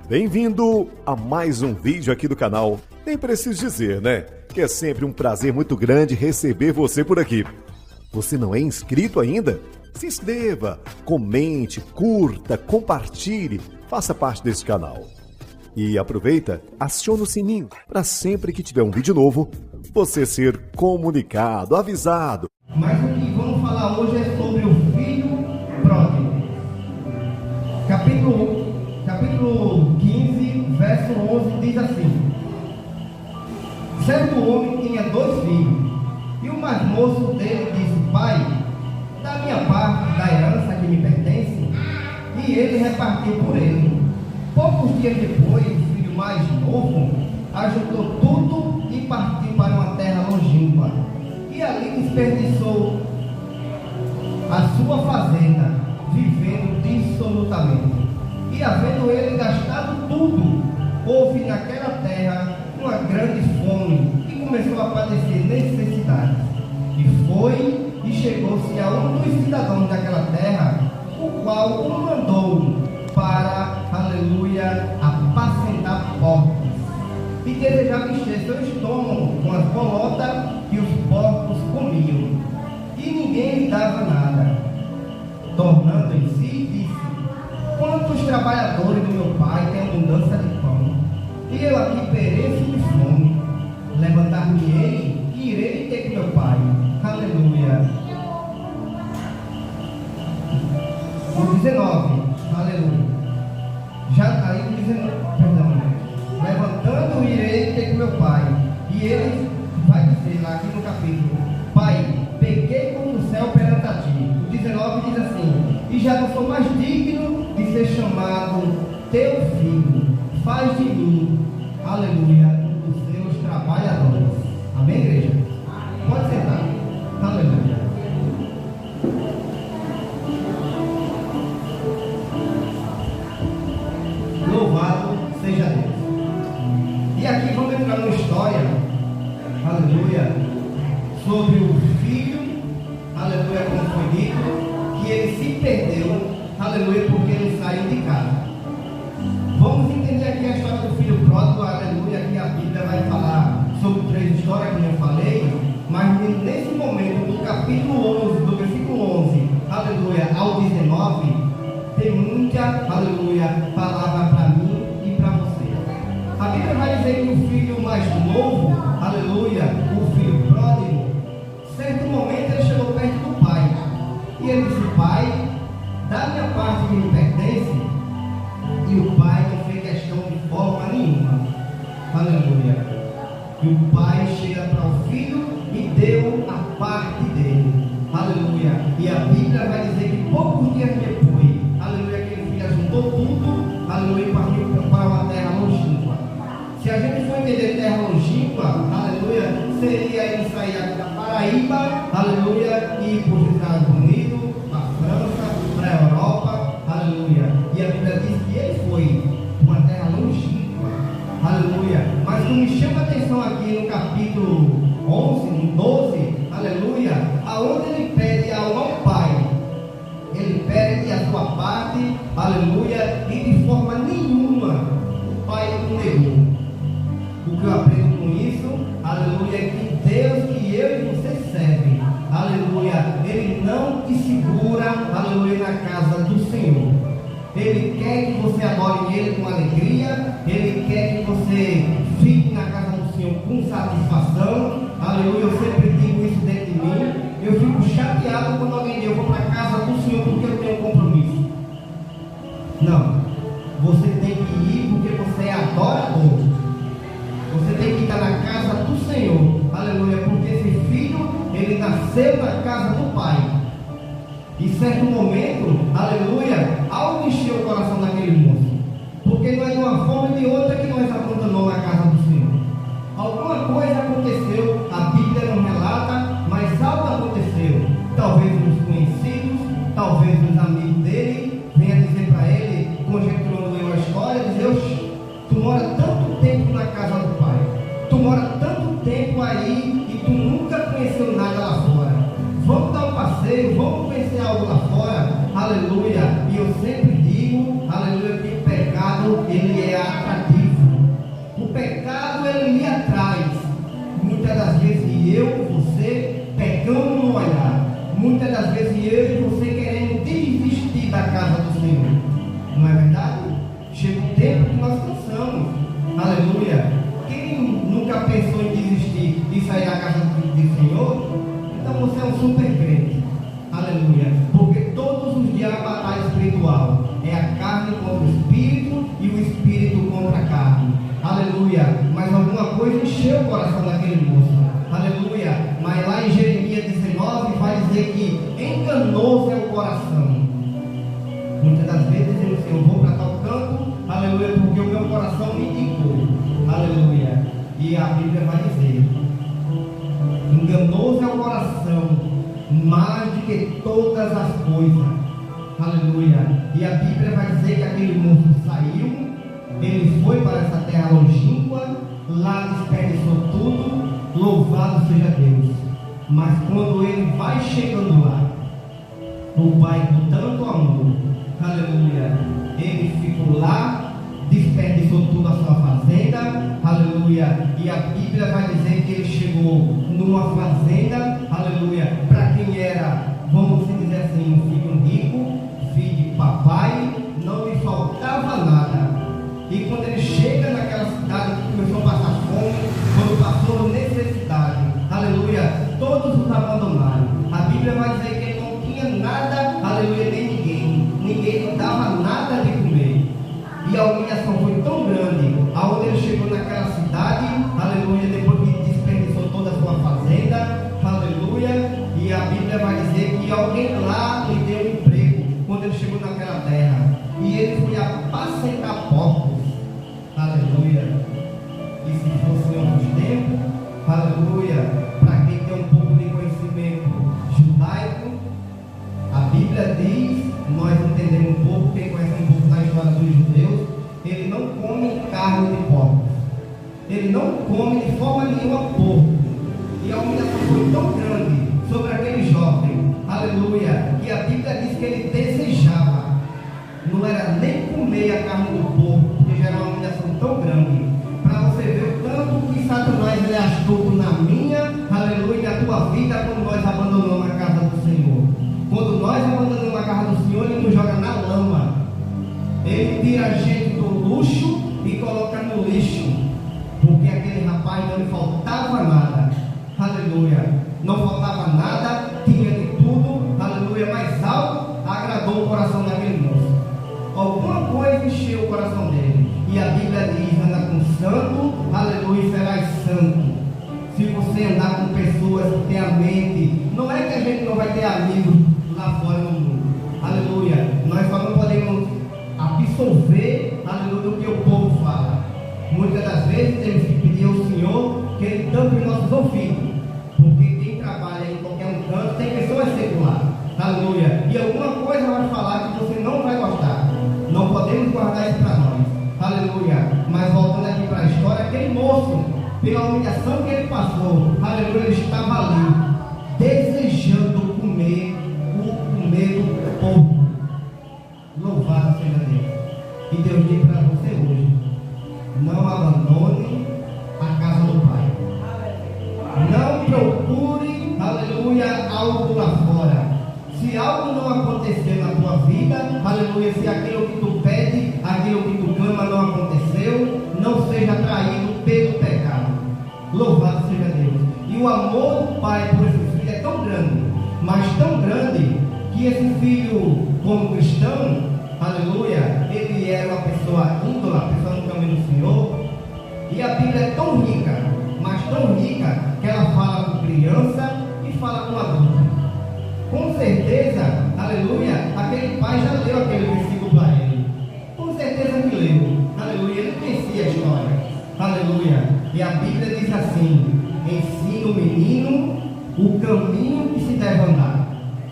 Bem-vindo a mais um vídeo aqui do canal. Nem preciso dizer, né? Que é sempre um prazer muito grande receber você por aqui. Você não é inscrito ainda? Se inscreva, comente, curta, compartilhe, faça parte desse canal. E aproveita, aciona o sininho para sempre que tiver um vídeo novo, você ser comunicado, avisado. Mas o que vamos falar hoje é sobre o filho pródigo. Capítulo 15, verso 11 diz assim: certo homem tinha 2 filhos, e o mais moço dele disse: pai, da minha parte da herança que me pertence. E ele repartiu por ele. Poucos dias depois, o filho mais novo ajuntou tudo e partiu para uma terra longínqua, e ali desperdiçou a sua fazenda, vivendo dissolutamente. E havendo ele gastado tudo, houve naquela terra uma grande fome, e começou a padecer necessidades. E foi e chegou-se a um dos cidadãos daquela terra, o qual o mandou para, aleluia, apacentar porcos, e desejava encher seu estômago com as bolotas que os porcos comiam, e ninguém lhe dava nada. Tornando em si, disse: quantos trabalhadores do meu pai têm abundância de pão, e eu aqui pereço de fome. Levantar-me-ei e irei ter com meu pai. Aleluia. O 19, aleluia. Já aí o 19, perdão. Levantando, irei ter com meu pai. E ele vai dizer lá aqui no capítulo: pai, pequei como no céu perante a ti. O 19 diz assim: e já não sou mais digno de ser chamado teu filho. Faz de mim, aleluia, um dos seus trabalhadores. Amém, igreja? Pode sentar. Aleluia. Louvado seja Deus. E aqui vamos entrar numa história, aleluia, sobre o filho, aleluia, como foi dito, que ele se perdeu, aleluia, porque ele saiu de casa. Vamos entender aqui a história do filho pródigo, aleluia, que a Bíblia vai falar sobre 3 histórias, como eu falei, mas nesse momento, do capítulo 11, do versículo 11, aleluia, ao 19, tem muita, aleluia, palavra para mim e para você. A Bíblia vai dizer que o filho mais novo, aleluia, o filho pródigo, certo momento ele chegou perto do pai, e ele disse: pai, da minha parte que me pertence. E o pai não fez questão de forma nenhuma, aleluia. E o pai chega para o filho e deu a parte dele, aleluia. E a Bíblia vai dizer que poucos dias depois, aleluia, aquele filho juntou tudo, aleluia, e partiu para uma terra longínqua. Se a gente for entender terra longínqua, aleluia, seria ele sair aqui da Paraíba, aleluia, e ir para os Estados Unidos, para a França, para a Europa, aleluia. E a Bíblia diz que ele foi para uma terra longínqua, aleluia. Mas o que me chama a atenção aqui no capítulo 11, no 12, aleluia, aonde ele pede ao pai, ele pede a sua parte, aleluia, e de forma nenhuma o pai o negou. O que eu aprendo com isso, aleluia, é que Deus que eu e você servem, aleluia, ele não te segura, aleluia, na casa do Senhor. Ele quer que você adore Ele com alegria, Ele quer que você fique na casa do Senhor com satisfação, aleluia. Eu sempre digo isso dentro de mim. Eu fico chateado quando alguém diz: eu vou para a casa do Senhor porque eu tenho compromisso. Não, você tem que ir porque você é adorador. Você tem que estar na casa do Senhor, aleluia, porque esse filho, ele nasceu na casa do Pai. E certo momento, aleluia, algo encheu o coração daquele moço, porque não é de uma forma e de outra que nós abandonamos a casa do Senhor. Alguma coisa aconteceu, a Bíblia não relata, mas algo aconteceu. Talvez nos conhecidos, talvez nos amigos dele, venha dizer para ele, conjecturando eu a história, dizer: tu mora tanto tempo na casa do Pai, tu mora tanto tempo aí e tu nunca conheceu nada lá fora. Vamos dar um passeio, vamos conhecer algo lá fora, aleluia. E eu sempre digo, aleluia, que o pecado, ele é ele lhe atrai, muitas das vezes eu, você, pecamos no olhar. Muitas das vezes eu e você queremos desistir da casa do Senhor. Não é verdade? Chega um tempo que nós cansamos. Aleluia. Quem nunca pensou em desistir e sair da casa do Senhor? Então você é um super crente. Aleluia. Porque todos os dias a batalha espiritual é a carne contra o espírito e o espírito contra a carne. Aleluia. Mas alguma coisa encheu o coração daquele moço. Aleluia. Mas lá em Jeremias 19 vai dizer que enganoso é o coração. Muitas das vezes dizemos assim, eu vou para tal canto, aleluia, porque o meu coração me indicou. Aleluia. E a Bíblia vai dizer, enganoso é o coração, mais do que todas as coisas. Aleluia. E a Bíblia vai dizer que aquele moço saiu, ele foi para essa terra longínqua, lá desperdiçou tudo, louvado seja Deus. Mas quando ele vai chegando lá, o Pai com tanto amor, aleluia, ele ficou lá, desperdiçou tudo a sua fazenda, aleluia, e a Bíblia vai dizer que ele chegou numa fazenda, aleluia, para quem era, vamos dizer assim, um filho rico, filho de papai, não lhe faltava nada. E quando ele chega naquela cidade que começou a passar fome, quando passou necessidade, aleluia, todos os abandonaram. A Bíblia vai dizer que ele não tinha nada, aleluia, nem ninguém lhe dava nada de comer. E a humilhação foi tão grande, aonde ele chegou naquela cidade, aleluia, depois que desperdiçou toda a sua fazenda, aleluia, e a Bíblia vai dizer que alguém lá lhe deu um emprego, quando ele chegou naquela terra, e ele foi apacentar porcos, aleluia. E se fosse em outros tempos, aleluia, para quem tem um pouco de conhecimento judaico, a Bíblia diz, nós entendemos um pouco, quem conhece um pouco da história dos judeus, ele não come carne de porco, ele não come de forma nenhuma porco. E a humilhação foi tão grande sobre aquele jovem, aleluia, que a Bíblia diz que ele desejava, não era nem comer a carne do porco, porque já era uma humilhação tão grande, para você ver o tanto que Satanás ele é astuto na minha, aleluia, e na tua vida, quando nós abandonamos a casa do Senhor. Quando nós abandonamos a casa do Senhor, ele nos joga na lama, ele tira a gente do luxo e coloca no lixo, porque aquele rapaz não lhe faltava nada, aleluia, não faltava nada, tinha de tudo, aleluia, mas algo agradou o coração daquele moço. Alguma coisa encheu o coração dele. E a Bíblia diz, anda com santo, aleluia, serás santo. Se você andar com pessoas que têm a mente, não é que a gente não vai ter amigos lá fora no mundo, aleluia, nós só não podemos absorver, aleluia, o que o povo fala. Muitas das vezes temos que pedir ao Senhor que Ele tampe nossos ouvidos, porque quem trabalha em qualquer canto tem pessoas seculares, aleluia, e alguma coisa vai falar que você não vai gostar. Não podemos guardar isso para nós, aleluia. Mas voltando aqui para a história, aquele moço, pela humilhação que ele passou, aleluia, ele estava ali, desejando comer do porco. Louvado seja Deus. E Deus diz para você hoje, não abandone a casa do Pai. Não procure, aleluia, algo lá fora. Se algo não aconteceu na tua vida, aleluia, se aquilo que tu pede, aquilo que tu clama não aconteceu, não seja atraído pelo pecado. Louvado seja Deus. E o amor do Pai por esse filho é tão grande, mas tão grande, que esse filho, como cristão, aleluia, ele era uma pessoa índola, pessoa no caminho do Senhor. E a Bíblia é tão rica, mas tão rica, que ela fala com criança e fala com adulto. Com certeza, aleluia, aquele pai já leu aquele versículo para ele. Com certeza que leu, aleluia, ele conhecia a história, aleluia. E a Bíblia diz assim, ensina o menino o caminho que se deve andar.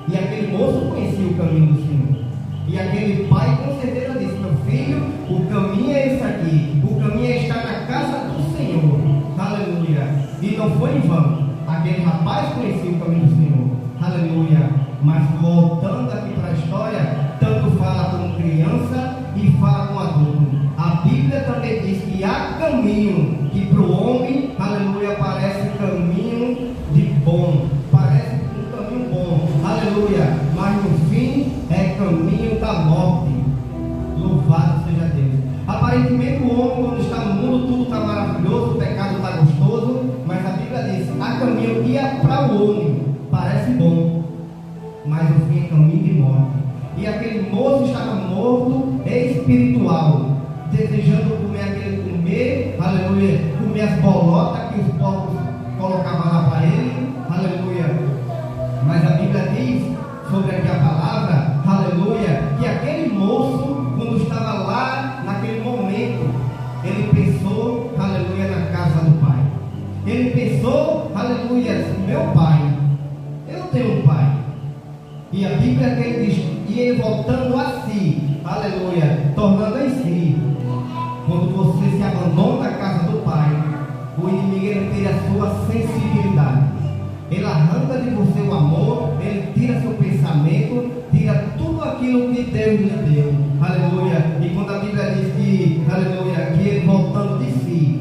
E aquele moço conhecia o caminho do Senhor. E aquele pai com certeza disse, meu filho, o caminho é esse aqui, o caminho é estar na casa do Senhor, aleluia. E não foi em vão, aquele rapaz conhecia o caminho do Senhor, aleluia. Mas voltando aqui para a história, tanto fala com criança e fala com adulto. A Bíblia também diz que há caminho que para o Aparentemente o homem, quando está no mundo, tudo está maravilhoso, o pecado está gostoso, mas a Bíblia diz, há caminho que é para o homem, parece bom, mas o fim é caminho de morte. E aquele moço estava morto espiritual, desejando comer, aleluia, comer as bolotas que os povos colocavam lá para ele, aleluia. Mas a Bíblia diz, sobre aqui a palavra, aleluia, que aquele moço, quando estava lá, naquele momento, ele pensou, aleluia, na casa do pai. Ele pensou, aleluia, meu pai, eu tenho um pai. E a Bíblia diz, e ele voltando a si, aleluia, tornando em si. Quando você se abandona da casa do pai, o inimigo ele tira a sua sensibilidade. Ele arranca de você o amor, ele tira seu pensamento, tira tudo aquilo que Deus lhe deu. Aleluia. E quando a Bíblia diz que, aleluia, que ele voltando de si,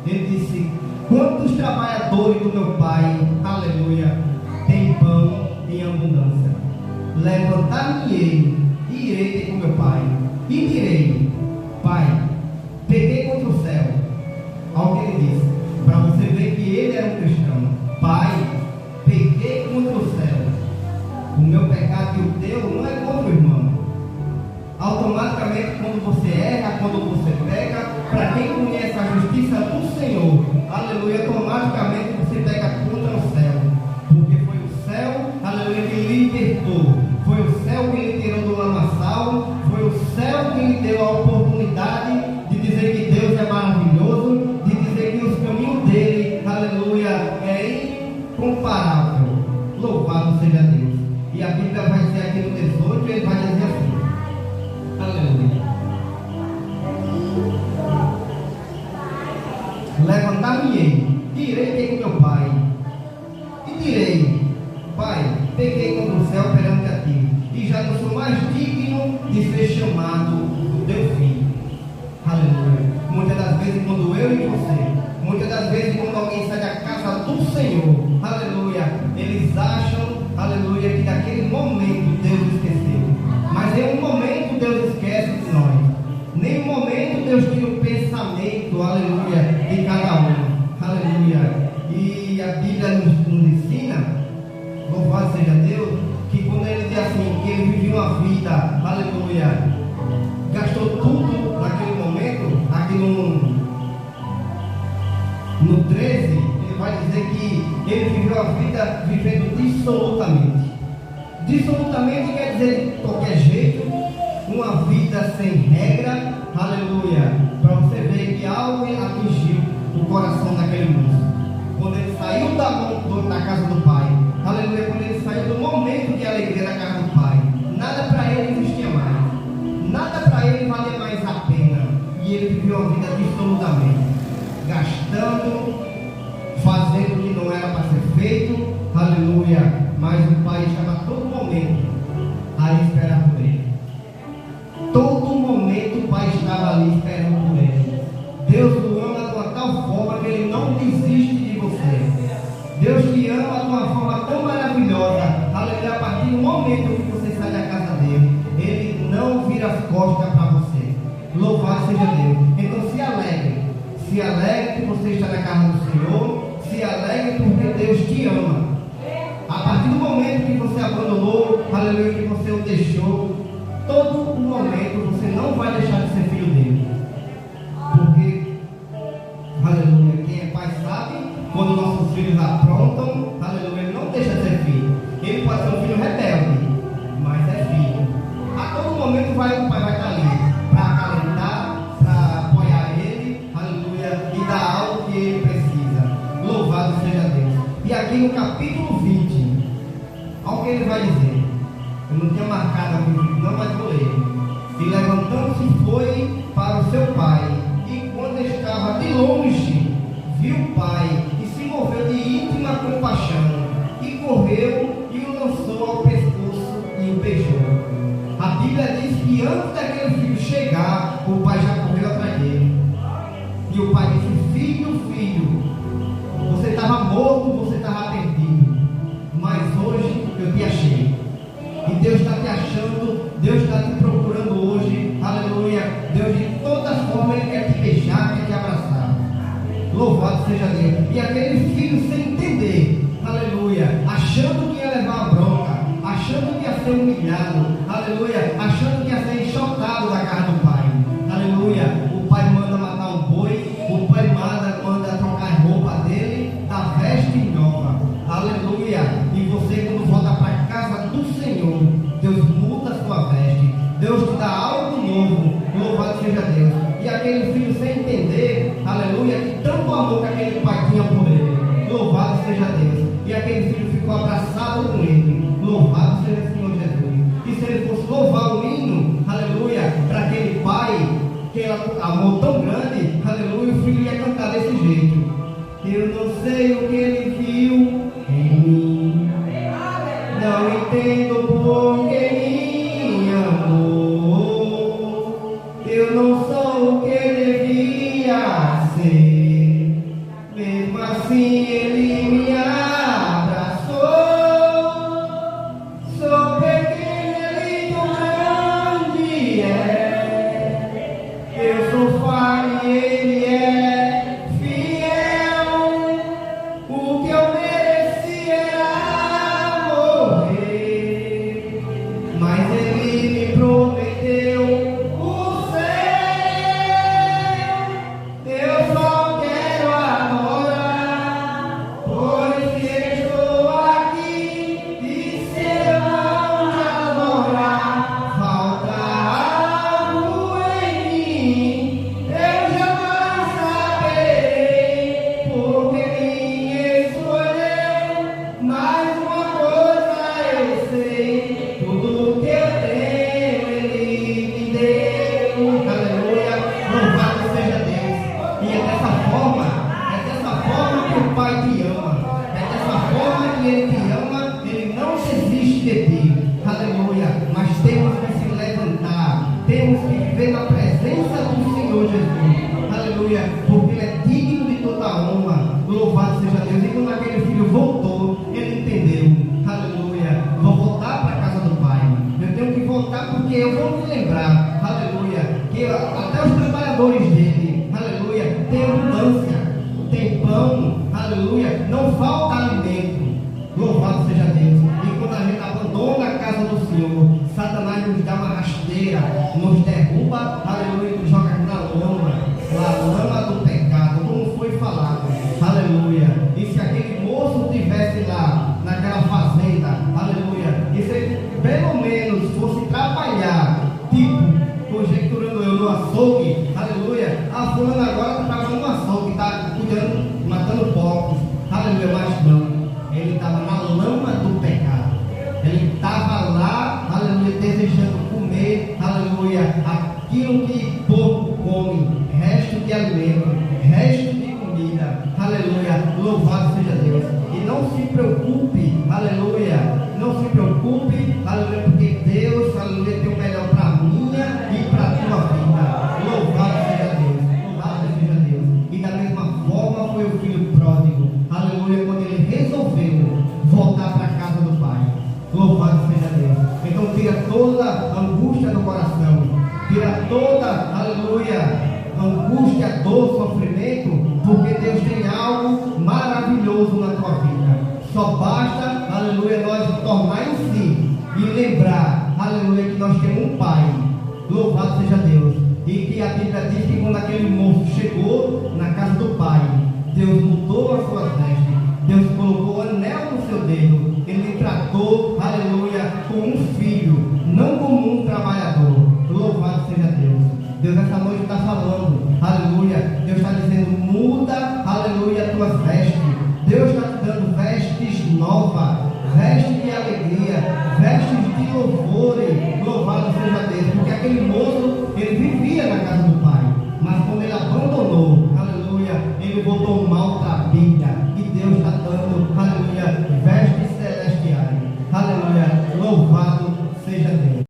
ele disse, quantos trabalhadores do meu pai, aleluia, têm pão em abundância? Levantar-me-ei e irei ter com meu pai. E direi, pai, peguei contra o céu. Olha o que ele disse, para você ver que ele era um cristão. Pai, peguei contra o céu. O meu pecado e o teu não é contra o irmão. Automaticamente, quando você erra, quando você peca, para quem conhece a justiça do Senhor, aleluia, automaticamente você pega contra o céu. Porque foi o céu, aleluia, que lhe libertou. Foi o céu que lhe tirou do lamaçal. Foi o céu que lhe deu a oportunidade de dizer que Deus é maravilhoso, de dizer que os caminhos dele, aleluia, é incomparável. Louvado seja Deus. E a Bíblia vai dizer aqui no 18, ele vai dizer assim, aleluia, levantar-me-ei, e irei ter com meu pai, e direi, pai, peguei contra o céu perante a ti, e já não sou mais digno de ser chamado do teu filho. Aleluia. Muitas das vezes quando eu e você, muitas das vezes quando alguém sai da casa do Senhor, aleluia, eles acham, aleluia, que naquele momento Deus esqueceu. Mas em um momento Deus esquece de nós. Nem um momento Deus tira o pensamento, aleluia, de cada um. Aleluia. E a Bíblia nos ensina, louvado seja Deus, que quando ele diz assim, que ele viveu uma vida, aleluia, gastou tudo naquele momento, aqui no 13, ele vai dizer que ele viveu a vida vivendo dissolutamente. Dissolutamente quer dizer de qualquer jeito, uma vida sem regra, aleluia, para você ver que algo atingiu o coração daquele moço. Quando ele saiu da casa do pai, aleluia, quando ele saiu do momento de alegria da casa do pai, nada para ele existia mais, nada para ele valia mais a pena, e ele viveu a vida dissolutamente, gastando, fazendo o que não era para ser feito, aleluia, mas o pai estava a todo momento a esperar por ele. Todo momento o pai estava ali esperando por ele. Deus o ama de uma tal forma que ele não desiste de você. Deus te ama de uma forma tão maravilhosa, aleluia, a partir do momento que você sai da casa dele, ele não vira as costas para você. Louvado seja Deus. Então se alegre que você está na casa do Senhor, se alegre porque Deus te ama. A partir do momento que você abandonou, aleluia, que você o deixou, todo o momento você não vai deixar de ser filho dele. Porque, aleluia, quem é pai sabe, quando nossos filhos aprontam, aleluia, ele não deixa de ser filho. Ele pode ser um filho rebelde, mas é filho. A todo momento o pai vai estar ali para acalentar, para apoiar ele, aleluia, e dar algo que ele precisa. Louvado seja Deus. E aqui no capítulo 20, olha o que ele vai dizer. Eu não tinha marcado aqui, não, mas vou ler. E levantando-se foi para o seu pai, e quando estava de longe, viu o pai, e se moveu de íntima compaixão, e correu e o lançou ao pescoço e o beijou. A Bíblia diz que antes daquele filho chegar, o pai já correu atrás dele. E o pai disse, filho, você estava morto, você estava perdido, mas hoje eu te achei. E Deus está te achando, Deus está te procurando hoje, aleluia. Deus de toda todas as formas ele quer te beijar, quer te abraçar. Louvado seja Deus. E aquele filho sem entender, aleluia, achando que ia levar a bronca, achando que ia ser humilhado, aleluia, achando que ia ser enxotado da casa do pai, aleluia. O pai manda matar um boi, o pai manda trocar a roupa dele, da veste nova, aleluia. E você, quando volta para a casa do Senhor, Deus muda a sua veste, Deus te dá algo novo, louvado seja Deus. E aquele filho sem entender, aleluia, que tanto amor que aquele pai tinha por ele, louvado seja Deus. E aquele filho ficou abraçado com ele, louvado seja o Senhor Jesus. E se ele fosse louvar o hino, aleluia, para aquele pai, que amor tão grande, aleluia, o filho ia cantar desse jeito. Eu não sei o que ele viu em mim, não entendo por que me amou. Eu não sou o que devia ser, mesmo assim ele me abraçou. Sou pequeno, ele tão grande é. Eu sou falho e ele é fiel. O que eu mereci era morrer, mas ele me prometeu o céu. Eu só quero adorar, pois estou aqui. E se eu não te adorar, falta algo em mim. Eu jamais saberei porque me escolheu. Mas uma coisa eu sei, tudo que eu tenho ele me deu. Aleluia, louvado seja Deus. E é dessa forma que o Pai te ama. É dessa forma que Ele te ama. Ele não desiste de ti. Aleluia. Mas temos que se levantar. Temos que viver na presença do Senhor Jesus. Aleluia. Porque Ele é digno de toda a honra. Louvado seja Deus. E quando aquele filho voltou, ele entendeu. Aleluia. Vou voltar para a casa do Pai. Eu tenho que voltar porque eu vou me lembrar. Aleluia. Que até os trabalhadores dele, aleluia, tem abundância, tem pão, aleluia, não falta alimento. Louvado seja Deus. E quando a gente abandona a casa do Senhor, Satanás nos dá uma rasteira, nos derruba, aleluia, nos joga na lama do pecado, como foi falado, aleluia. E se aquele moço estivesse lá, naquela fazenda, aleluia, e se ele pelo menos fosse trabalhar, tipo, conjecturando eu no açougue, aleluia, a fulana agora está trabalhando no açougue, está cuidando, matando porcos, aleluia, mas não, ele estava na lama do pecado, ele estava lá, aleluia, desejando comer, aleluia, aquilo que porco come, resto de alimento, resto de comida, aleluia, louvado seja Deus. E não se preocupe, aleluia, não se preocupe, aleluia, porque Deus, aleluia, tem o melhor para a minha e para a tua vida. Louvado seja Deus, louvado seja Deus. E da mesma forma foi o filho pródigo, aleluia, quando ele resolveu voltar para a casa do Pai. Louvado seja Deus. Então tira toda a angústia do coração, tira toda, aleluia, angústia, dor, sofrimento, porque Deus tem algo maravilhoso na tua vida. Só basta, aleluia, nós tornar em si e lembrar, aleluia, que nós temos um Pai. Louvado seja Deus. E que a Bíblia diz que quando aquele moço chegou na casa do Pai, Deus mudou as suas vestes, Deus colocou o anel no seu dedo, Ele tratou, aleluia, como um filho, não como um trabalhador. Louvado seja Deus. Deus essa noite está falando, aleluia, Deus está dizendo, muda, aleluia, as tuas vestes,